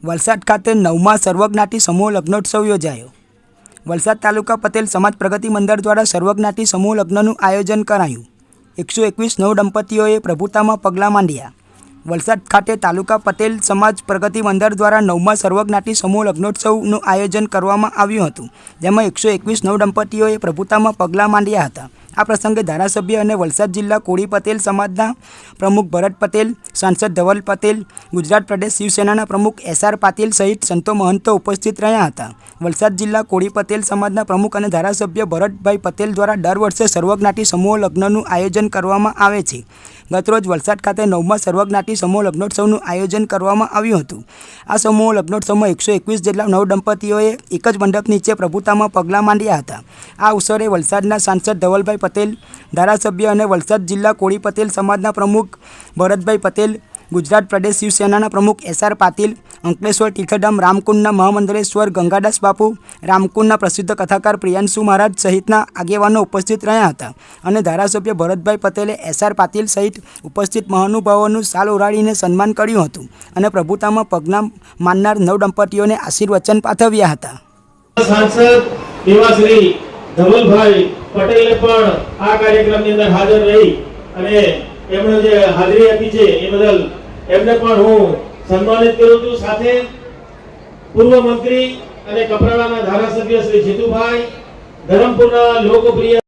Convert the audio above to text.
વલસાડ ખાતે 9મા સર્વજ્ઞાતિ સમૂહ લગ્નોત્સવ યોજાયો। વલસાડ તાલુકા પટેલ સમાજ પ્રગતિ મંડળ દ્વારા સર્વજ્ઞાતિ સમૂહ લગ્નનું આયોજન કરાયું। 121 નવદંપતીઓએ પ્રભુતામાં પગલાં માંડ્યા। વલસાડ ખાતે તાલુકા પટેલ સમાજ પ્રગતિ મંડળ દ્વારા 9મા સર્વજ્ઞાતિ સમૂહ લગ્નોત્સવનું આયોજન કરવામાં આવ્યું હતું, જેમાં 121 નવદંપતીઓએ પ્રભુતામાં પગલાં માંડ્યા હતા। આ પ્રસંગે ધારાસભ્ય અને વલસાડ જિલ્લા કોળી પટેલ સમાજના પ્રમુખ ભરત પટેલ, સાંસદ ધવલ પટેલ, ગુજરાત પ્રદેશ શિવસેનાના પ્રમુખ SR પાટીલ સહિત સંતો મહંતો ઉપસ્થિત રહ્યા હતા। વલસાડ જિલ્લા કોળી પટેલ સમાજના પ્રમુખ અને ધારાસભ્ય ભરતભાઈ પટેલ દ્વારા દર વર્ષે સર્વજ્ઞાતિ સમૂહ લગ્નનું આયોજન કરવામાં આવે છે। ગતરોજ વલસાડ ખાતે 9મા સર્વજ્ઞાતિ સમૂહ લગ્નોત્સવનું આયોજન કરવામાં આવ્યું હતું। આ સમૂહ લગ્નોત્સવમાં 121 જેટલા નવદંપતીઓએ એક જ મંડપ નીચે પ્રભુતામાં પગલાં માંડ્યા હતા। આ અવસરે વલસાડના સાંસદ ધવલભાઈ પટેલ, ધારાસભ્ય અને વલસાડ જિલ્લા કોળી પટેલ સમાજના પ્રમુખ ભરતભાઈ પટેલ, ગુજરાત પ્રદેશ શિવસેનાના પ્રમુખ SR પાટીલ, અંકલેશ્વર તીર્થધામ રામકુંડના મહામંડલેશ્વર ગંગાદાસ બાપુ, રામકુંડના પ્રસિદ્ધ કથાકાર પ્રિયાંશુ મહારાજ સહિતના આગેવાનો ઉપસ્થિત રહ્યા હતા અને ધારાસભ્ય ભરતભાઈ પટેલે SR પાટીલ સહિત ઉપસ્થિત મહાનુભાવોનું શાલ ઓઢાડીને સન્માન કર્યું હતું અને પ્રભુતામાં પગલાં માંડનાર નવદંપતીઓને આશીર્વચન પાઠવ્યા હતા। સાંસદ એવા શ્રી ધવલભાઈ પટેલે પણ આ કાર્યક્રમની અંદર હાજર રહી અને એમણે જે હાજરી આપી છે એ બદલ એમને પણ હું સન્માનિત કરું છું। સાથે પૂર્વ મંત્રી અને કપરાડાના ધારાસભ્ય શ્રી જીતુભાઈ, ધરમપુરના લોકપ્રિય